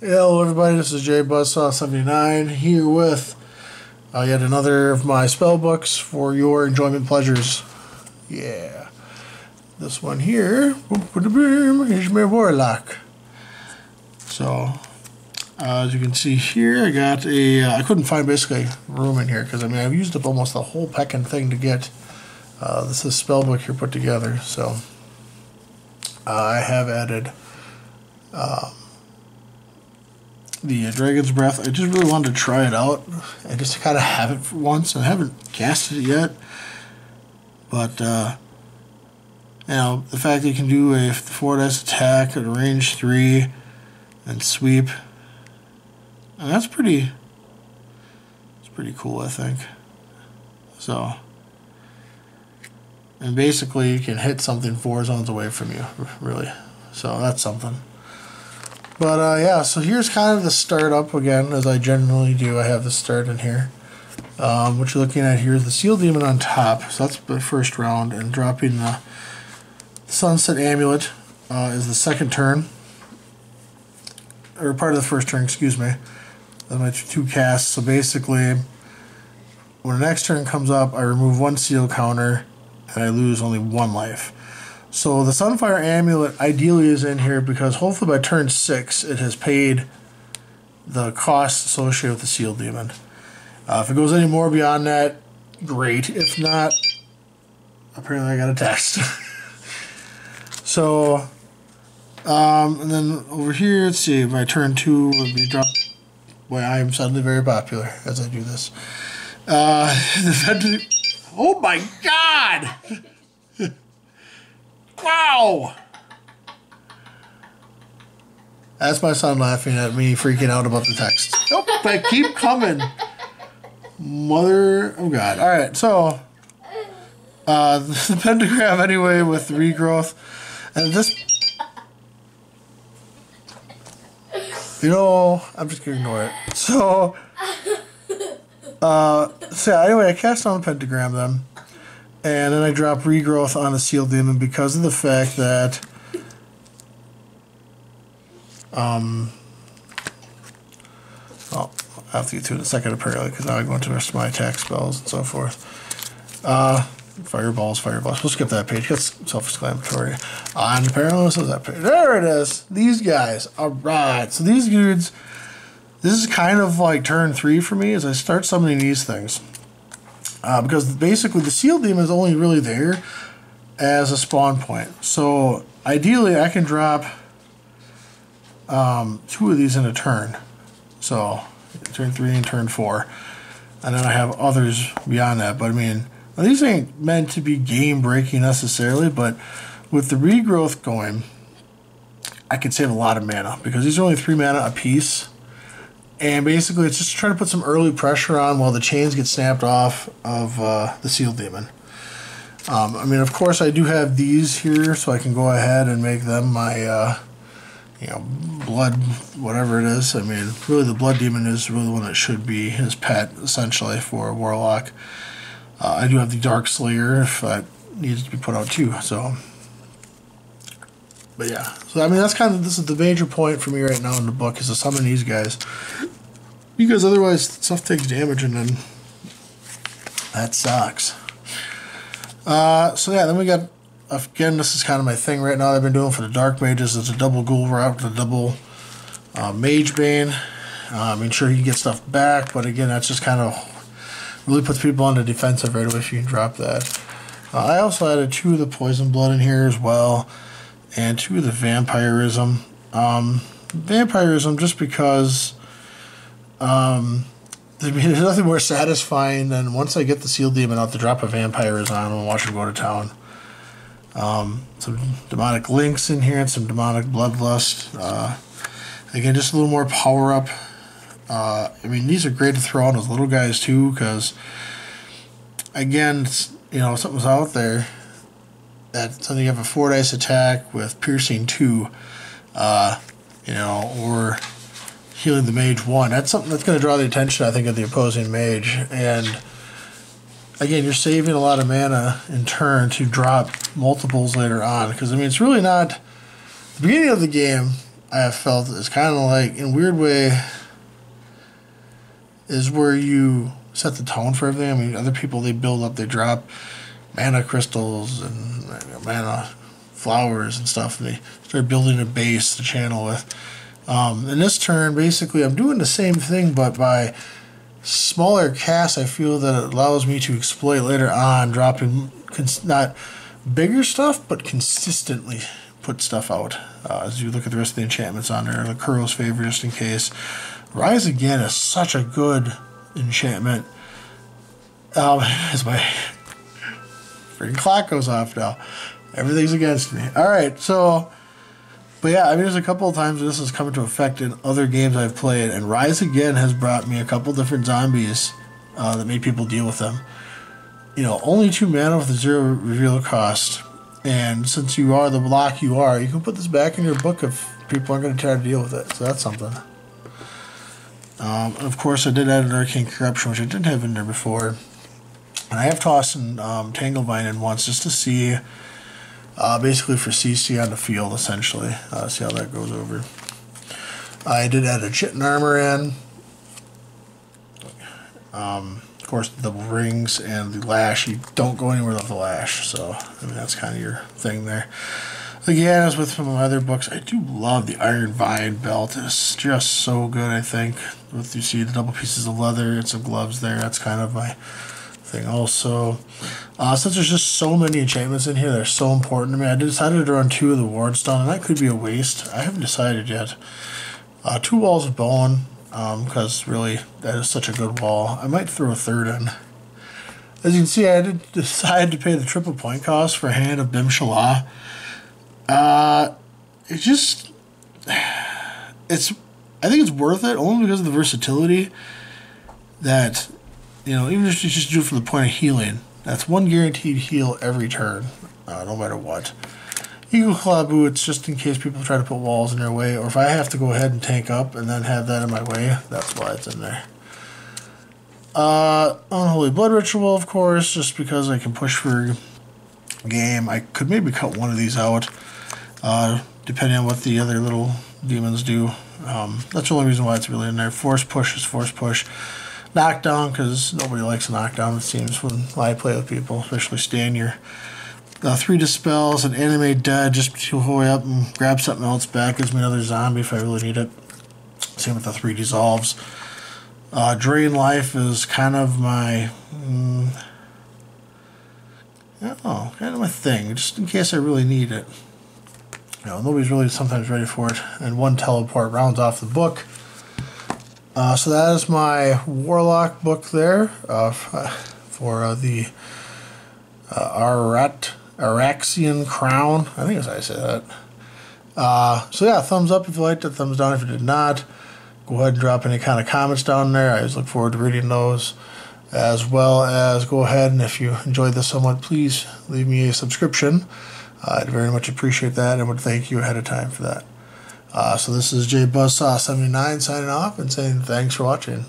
Hello everybody, this is JBuzzsaw79 here with yet another of my spell books for your enjoyment pleasures. Yeah. This one here is my Warlock. So, as you can see here, I got I couldn't find basically room in here because I mean I've used up almost the whole pecking thing to get this is spell book here put together. So, I have added the Dragon's Breath. I just really wanted to try it out and just kind of have it for once. I haven't casted it yet, but you know, the fact that you can do a 4-dice attack at range 3 and sweep, and that's pretty cool, I think. So, and basically you can hit something 4 zones away from you, really. So that's something. But yeah, so here's kind of the start up again, as I generally do. I have the start in here. What you're looking at here is the Seal Demon on top. So that's the first round, and dropping the Sunset Amulet is the second turn, or part of the first turn, excuse me. That's my 2 casts. So basically, when the next turn comes up, I remove 1 seal counter, and I lose only 1 life. So the Sunfire Amulet ideally is in here because hopefully by turn 6 it has paid the cost associated with the Seal Demon. If it goes any more beyond that, great. If not, apparently I got a text. So, and then over here, let's see, my turn 2 would be dropped. Boy, I am suddenly very popular as I do this. Oh my god! Wow! That's my son laughing at me freaking out about the text. Nope, they keep coming. Mother of God. Alright, so the pentagram anyway with regrowth. And this, you know, I'm just gonna ignore it. So anyway, I cast on the pentagram then. And then I drop regrowth on the Seal Demon because of the fact that well, I'll have to get to it in a second apparently because now I go into the rest of my attack spells and so forth. Fireballs. We'll skip that page. That's self-explanatory. On apparently this is that page. There it is. These guys. Alright. So these dudes, this is kind of like turn 3 for me as I start summoning these things. Because basically the Seal Demon is only really there as a spawn point. So ideally I can drop 2 of these in a turn. So turn 3 and turn 4. And then I have others beyond that. But I mean, these ain't meant to be game breaking necessarily, but with the regrowth going, I can save a lot of mana because these are only 3 mana a piece. And basically, it's just trying to put some early pressure on while the chains get snapped off of the Seal Demon. I mean, of course, I do have these here, so I can go ahead and make them my, you know, blood, whatever it is. I mean, really, the Blood Demon is really the one that should be his pet, essentially, for a Warlock. I do have the Dark Slayer if that needs to be put out too. So, but yeah, so I mean that's kind of this is the major point for me right now in the book is to summon these guys because otherwise stuff takes damage and then that sucks. So yeah, then we got again. This is kind of my thing right now. I've been doing for the Dark Mages. It's a double Ghoul Route, a double Mage Bane. I mean, sure you can get stuff back, but again, that's just kind of really puts people on the defensive right away if you can drop that. I also added 2 of the Poison Blood in here as well, and 2 of the Vampirism. Vampirism just because I mean, there's nothing more satisfying than once I get the Seal Demon out to drop a Vampirism on and watch him go to town. Some Demonic Links in here and some Demonic Bloodlust. Again, just a little more power up. I mean, these are great to throw on those little guys too, because again, you know, something's out there that something you have a 4-dice attack with piercing 2, you know, or healing the mage 1. That's something that's going to draw the attention, I think, of the opposing mage. And again, you're saving a lot of mana in turn to drop multiples later on, because I mean, it's really not the beginning of the game. I have felt is kind of like, in a weird way, is where you set the tone for everything. I mean, other people, they build up, they drop mana crystals and mana flowers and stuff, and they start building a base to channel with. In this turn, basically, I'm doing the same thing, but by smaller casts, I feel that it allows me to exploit later on, dropping not bigger stuff, but consistently put stuff out. As you look at the rest of the enchantments on there, the Kuro's Favor, just in case. Rise Again is such a good enchantment. As my freaking clock goes off now. Everything's against me. Alright, so, but yeah, I mean, there's a couple of times this has come into effect in other games I've played, and Rise Again has brought me a couple different zombies that made people deal with them. You know, only 2 mana with a 0 reveal cost, and since you are the block you are, you can put this back in your book if people aren't going to try to deal with it, so that's something. Of course, I did add an Arcane Corruption, which I didn't have in there before. And I have tossed in Tanglevine in once just to see, basically for CC on the field, essentially. See how that goes over. I did add a Chitin Armor in. Of course, the double rings and the lash. You don't go anywhere without the lash, so I mean, that's kind of your thing there. Again, as with some of my other books, I do love the Iron Vine belt. It's just so good, I think. With, you see the double pieces of leather and some gloves there. That's kind of my thing also. Since there's just so many enchantments in here that are so important to me, I decided to run 2 of the Wardstone, and that could be a waste. I haven't decided yet. 2 Walls of Bone, because really, that is such a good wall. I might throw a 3rd in. As you can see, I did decide to pay the triple point cost for Hand of Bim Shalah. It just, I think it's worth it only because of the versatility that, you know, even if you just do it from the point of healing, that's 1 guaranteed heal every turn, no matter what. Eagle Claw Boots, just in case people try to put walls in their way, or if I have to go ahead and tank up and then have that in my way, that's why it's in there. Unholy Blood Ritual, of course, just because I can push for game. I could maybe cut one of these out, depending on what the other little demons do. That's the only reason why it's really in there. Force Push is Force Push. Knockdown, because nobody likes a knockdown, it seems, when I play with people, especially Stanyer. 3 Dispels, and Animate Dead, just to hurry up and grab something else back. Gives me another zombie if I really need it. Same with the 3 Dissolves. Drain Life is kind of my... kind of my thing, just in case I really need it. You know, nobody's really sometimes ready for it. And 1 Teleport rounds off the book. So that is my Warlock book there for the Araxian Crown. I think that's how I say that. So yeah, thumbs up if you liked it, thumbs down if you did not. Go ahead and drop any kind of comments down there. I always look forward to reading those. As well as go ahead and if you enjoyed this somewhat, please leave me a subscription. I'd very much appreciate that and would thank you ahead of time for that. So this is JBuzzsaw79 signing off and saying thanks for watching.